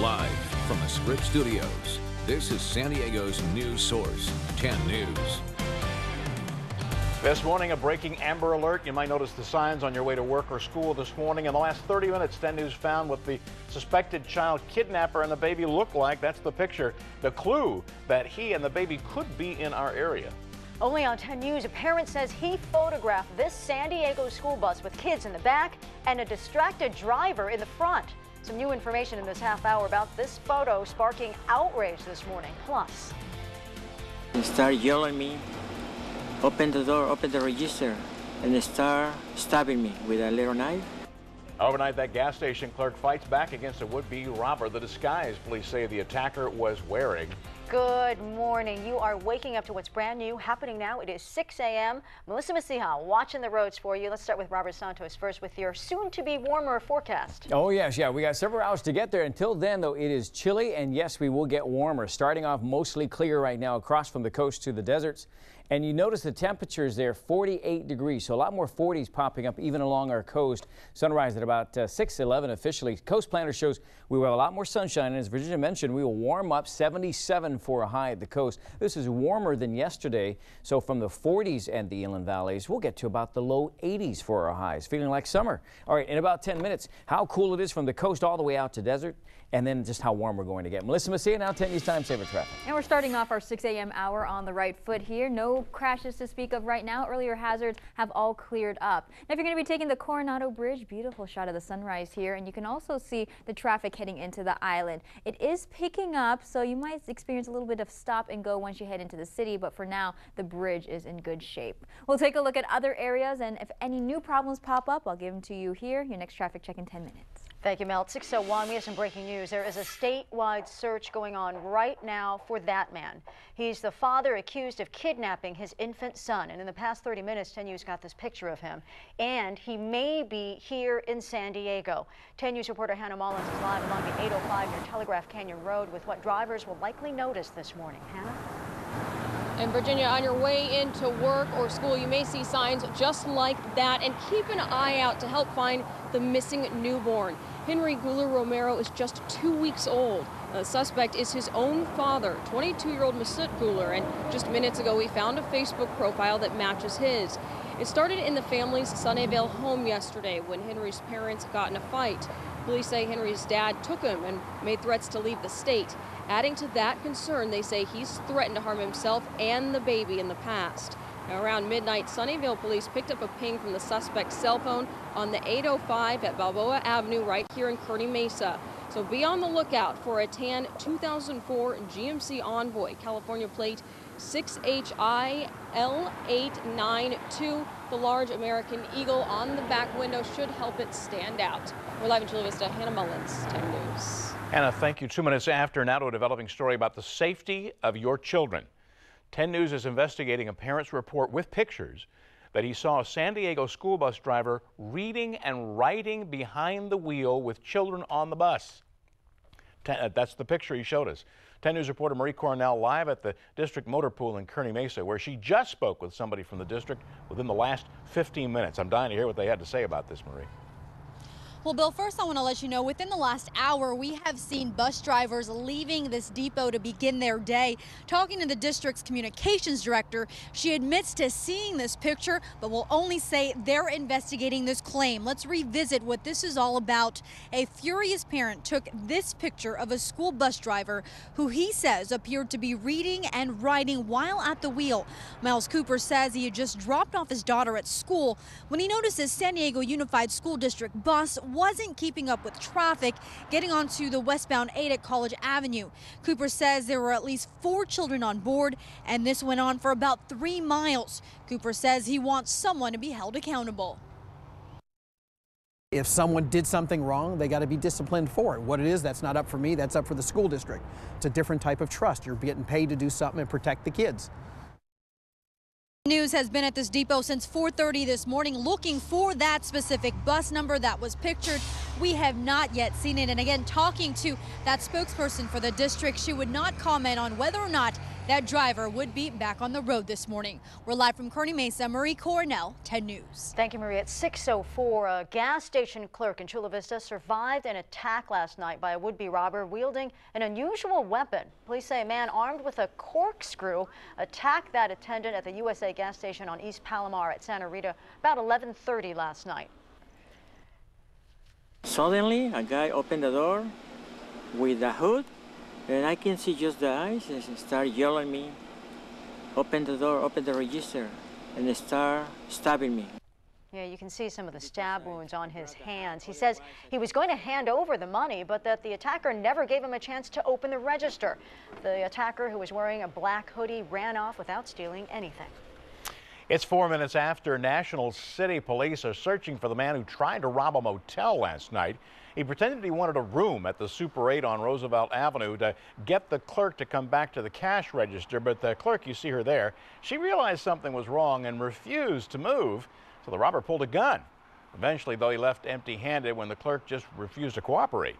Live from the Scripps Studios, this is San Diego's news source, 10 News. This morning, a breaking Amber Alert. You might notice the signs on your way to work or school this morning. In the last 30 minutes, 10 News found what the suspected child kidnapper and the baby look like. That's the picture, the clue that he and the baby could be in our area. Only on 10 News, a parent says he photographed this San Diego school bus with kids in the back and a distracted driver in the front. Some new information in this half hour about this photo sparking outrage this morning. Plus, They start yelling at me, open the door, open the register, and they start stabbing me with a little knife. Overnight, that gas station clerk fights back against a would-be robber. The disguise police say the attacker was wearing. good morning. You are waking up to what's brand new happening now. It is 6 a.m. Melissa Masiha watching the roads for you. Let's start with Robert Santos first with your soon-to-be warmer forecast. Oh, yes. Yeah, we got several hours to get there. Until then, though, it is chilly, and yes, we will get warmer. Starting off mostly clear right now across from the coast to the deserts. And you notice the temperatures there, 48 degrees, so a lot more 40s popping up even along our coast. Sunrise at about 6:11 officially. Coast Planner shows we will have a lot more sunshine, and as Virginia mentioned, we will warm up 77 for a high at the coast. This is warmer than yesterday, so from the 40s and the inland valleys, we'll get to about the low 80s for our highs, feeling like summer. All right, in about 10 minutes, how cool it is from the coast all the way out to desert, and then just how warm we're going to get. Melissa Masiha, now 10 News Time Saver Traffic. And we're starting off our 6 a.m. hour on the right foot here. No crashes to speak of right now. Earlier hazards have all cleared up. Now, if you're going to be taking the Coronado Bridge, beautiful shot of the sunrise here, and you can also see the traffic heading into the island. It is picking up, so you might experience a little bit of stop and go once you head into the city, but for now, the bridge is in good shape. We'll take a look at other areas, and if any new problems pop up, I'll give them to you here. Your next traffic check in 10 minutes. Thank you, Mel. At 6:01, we have some breaking news. There is a statewide search going on right now for that man. He's the father accused of kidnapping his infant son. And in the past 30 minutes, 10 News got this picture of him. And he may be here in San Diego. 10 News reporter Hannah Mullins is live along the 805 near Telegraph Canyon Road with what drivers will likely notice this morning. Hannah? And Virginia, on your way into work or school, you may see signs just like that, and keep an eye out to help find the missing newborn. Henry Guler Romero is just 2 weeks old. The suspect is his own father, 22-year-old Masut Guler, and just minutes ago we found a Facebook profile that matches his. It started in the family's Sunnyvale home yesterday when Henry's parents got in a fight. Police say Henry's dad took him and made threats to leave the state. Adding to that concern, they say he's threatened to harm himself and the baby in the past. Now, around midnight, Sunnyvale police picked up a ping from the suspect's cell phone on the 805 at Balboa Avenue right here in Kearny Mesa. So be on the lookout for a tan 2004 GMC Envoy, California plate 6HIL892. The large American eagle on the back window should help it stand out. We're live in Chula Vista. Hannah Mullins, 10 News. Hannah, thank you. 2 minutes after, now to a developing story about the safety of your children. 10 News is investigating a parent's report with pictures that he saw a San Diego school bus driver reading and writing behind the wheel with children on the bus. That's the picture he showed us. 10 News reporter Marie Cornell live at the district motor pool in Kearny Mesa, where she just spoke with somebody from the district within the last 15 minutes. I'm dying to hear what they had to say about this, Marie. Well, Bill, first I want to let you know within the last hour we have seen bus drivers leaving this depot to begin their day. Talking to the district's communications director, she admits to seeing this picture, but will only say they're investigating this claim. Let's revisit what this is all about. A furious parent took this picture of a school bus driver who he says appeared to be reading and writing while at the wheel. Miles Cooper says he had just dropped off his daughter at school when he noticed his San Diego Unified School District bus wasn't keeping up with traffic getting onto the westbound 8 at College Avenue. Cooper says there were at least 4 children on board, and this went on for about 3 miles. Cooper says he wants someone to be held accountable. If someone did something wrong, they got to be disciplined for it. What it is, that's not up for me, that's up for the school district. It's a different type of trust. You're getting paid to do something and protect the kids. News has been at this depot since 4:30 this morning looking for that specific bus number that was pictured. We have not yet seen it. And again, talking to that spokesperson for the district, she would not comment on whether or not That driver would be back on the road this morning. We're live from Kearney Mesa. Marie Cornell, 10 News. Thank you, Marie. At 6:04, a gas station clerk in Chula Vista survived an attack last night by a would-be robber wielding an unusual weapon. Police say a man armed with a corkscrew attacked that attendant at the USA gas station on East Palomar at Santa Rita about 11:30 last night. Suddenly, a guy opened the door with a hood, and I can see just the eyes, and start yelling at me, open the door, open the register, and they start stabbing me. Yeah, you can see some of the stab wounds on his hands. He says he was going to hand over the money, but that the attacker never gave him a chance to open the register. The attacker, who was wearing a black hoodie, ran off without stealing anything. It's 4 minutes after. National City Police are searching for the man who tried to rob a motel last night. He pretended he wanted a room at the Super 8 on Roosevelt Avenue to get the clerk to come back to the cash register, but the clerk, you see her there, she realized something was wrong and refused to move, so the robber pulled a gun. Eventually, though, he left empty-handed when the clerk just refused to cooperate.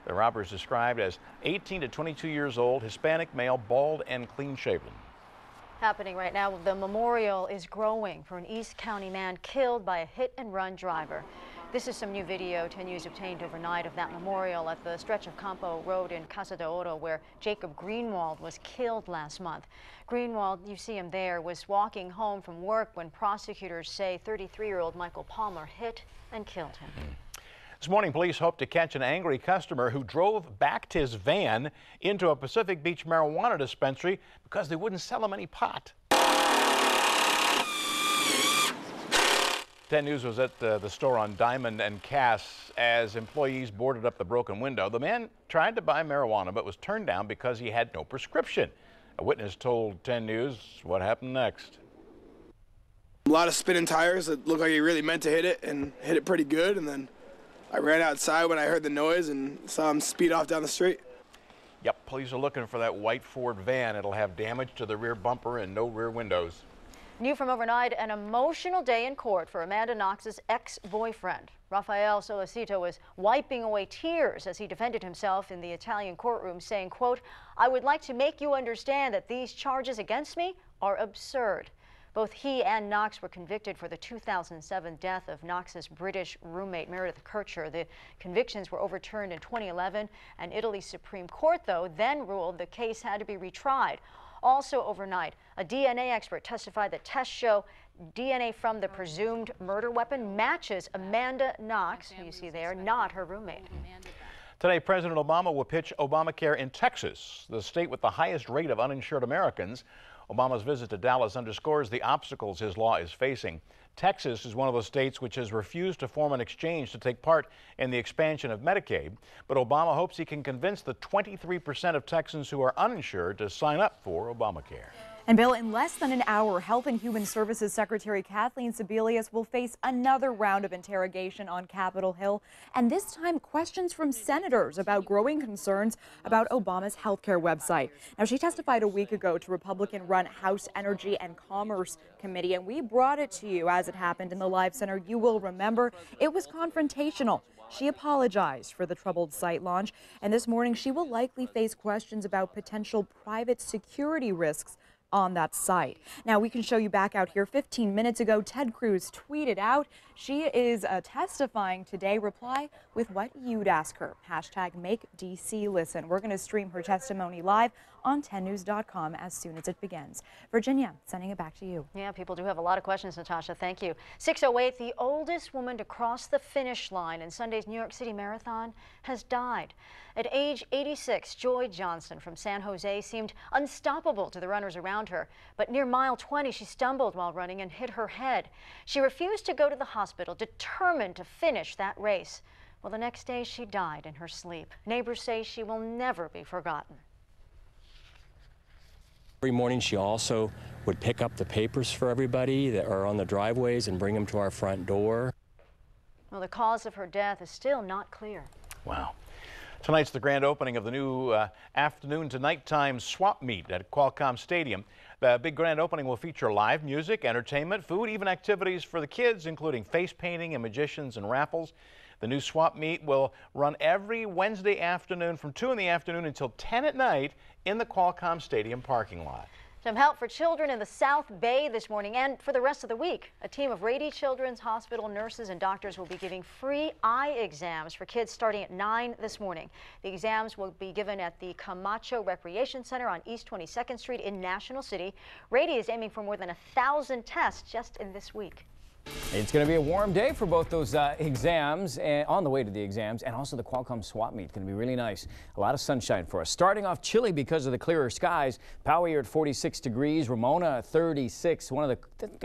The robber is described as 18 to 22 years old, Hispanic male, bald and clean-shaven. Happening right now, the memorial is growing for an East County man killed by a hit-and-run driver. This is some new video 10 News obtained overnight of that memorial at the stretch of Campo Road in Casa de Oro, where Jacob Greenwald was killed last month. Greenwald, you see him there, was walking home from work when prosecutors say 33-year-old Michael Palmer hit and killed him. This morning, police hope to catch an angry customer who drove backed his van into a Pacific Beach marijuana dispensary because they wouldn't sell him any pot. 10 News was at the store on Diamond and Cass as employees boarded up the broken window. The man tried to buy marijuana but was turned down because he had no prescription. A witness told 10 News what happened next. A lot of spinning tires. It looked like he really meant to hit it and hit it pretty good. And then I ran outside when I heard the noise and saw him speed off down the street. Yep, police are looking for that white Ford van. It'll have damage to the rear bumper and no rear windows. New from overnight, an emotional day in court for Amanda Knox's ex-boyfriend. Rafael Solicito was wiping away tears as he defended himself in the Italian courtroom, saying, quote, "I would like to make you understand that these charges against me are absurd." Both he and Knox were convicted for the 2007 death of Knox's British roommate, Meredith Kircher. The convictions were overturned in 2011, and Italy's Supreme Court, though, then ruled the case had to be retried. Also overnight, a DNA expert testified that tests show DNA from the presumed murder weapon matches Amanda Knox, who you see there, not her roommate. Today, President Obama will pitch Obamacare in Texas, the state with the highest rate of uninsured Americans. Obama's visit to Dallas underscores the obstacles his law is facing. Texas is one of those states which has refused to form an exchange to take part in the expansion of Medicaid, but Obama hopes he can convince the 23% of Texans who are uninsured to sign up for Obamacare. And Bill, in less than an hour, Health and Human Services Secretary Kathleen Sebelius will face another round of interrogation on Capitol Hill, and this time questions from senators about growing concerns about Obama's health care website. Now, she testified a week ago to Republican-run House Energy and Commerce Committee, and we brought it to you as it happened in the Live Center. You will remember it was confrontational. She apologized for the troubled site launch, and this morning she will likely face questions about potential private security risks on that site. Now, we can show you back out here 15 minutes ago. Ted Cruz tweeted out she is testifying today. Reply with what you'd ask her. Hashtag make DC listen. We're going to stream her testimony live on 10news.com as soon as it begins. Virginia, sending it back to you. Yeah, people do have a lot of questions, Natasha. Thank you. 6:08, the oldest woman to cross the finish line in Sunday's New York City Marathon has died. At age 86, Joy Johnson from San Jose seemed unstoppable to the runners around her. But near mile 20, she stumbled while running and hit her head. She refused to go to the hospital, determined to finish that race. Well, the next day, she died in her sleep. Neighbors say she will never be forgotten. Every morning, she also would pick up the papers for everybody that are on the driveways and bring them to our front door. Well, the cause of her death is still not clear. Wow. Tonight's the grand opening of the new afternoon to nighttime swap meet at Qualcomm Stadium. The big grand opening will feature live music, entertainment, food, even activities for the kids, including face painting and magicians and raffles. The new swap meet will run every Wednesday afternoon from 2 in the afternoon until 10 at night in the Qualcomm Stadium parking lot. Some help for children in the South Bay this morning and for the rest of the week. A team of Rady Children's Hospital nurses and doctors will be giving free eye exams for kids starting at 9 this morning. The exams will be given at the Camacho Recreation Center on East 22nd Street in National City. Rady is aiming for more than 1,000 tests just in this week. It's going to be a warm day for both those exams and on the way to the exams, and also the Qualcomm swap meet. Going to be really nice. A lot of sunshine for us. Starting off chilly because of the clearer skies. Poway here at 46 degrees. Ramona 36.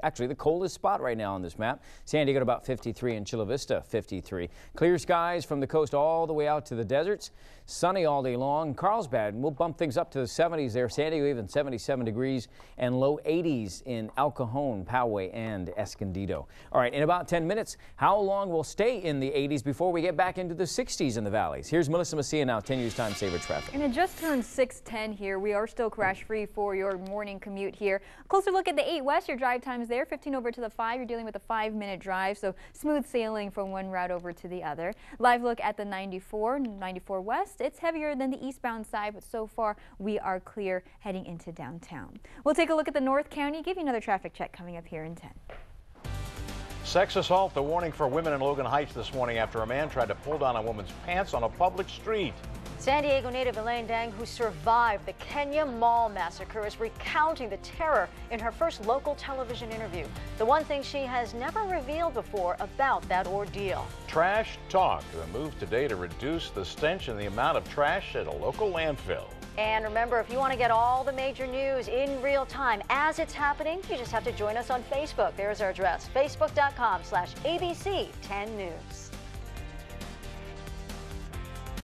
Actually the coldest spot right now on this map. San Diego at about 53 and Chula Vista 53. Clear skies from the coast all the way out to the deserts. Sunny all day long. Carlsbad, we'll bump things up to the 70s there. San Diego even 77 degrees and low 80s in El Cajon, Poway, and Escondido. All right, in about 10 minutes, how long we'll stay in the 80s before we get back into the 60s in the valleys? Here's Melissa Messia now, 10 News Time Saver Traffic. And it just turned 6:10 here. We are still crash-free for your morning commute here. Closer look at the 8 West. Your drive times there, 15 over to the 5. You're dealing with a 5-minute drive, so smooth sailing from one route over to the other. Live look at the 94 West. It's heavier than the eastbound side, but so far we are clear heading into downtown. We'll take a look at the North County, give you another traffic check coming up here in 10. Sex assault, the warning for women in Logan Heights this morning after a man tried to pull down a woman's pants on a public street. San Diego native Elaine Dang, who survived the Kenya Mall massacre, is recounting the terror in her first local television interview. The one thing she has never revealed before about that ordeal. Trash Talk, the move today to reduce the stench and the amount of trash at a local landfill. And remember, if you want to get all the major news in real time as it's happening, you just have to join us on Facebook. There's our address, facebook.com/ABC10News.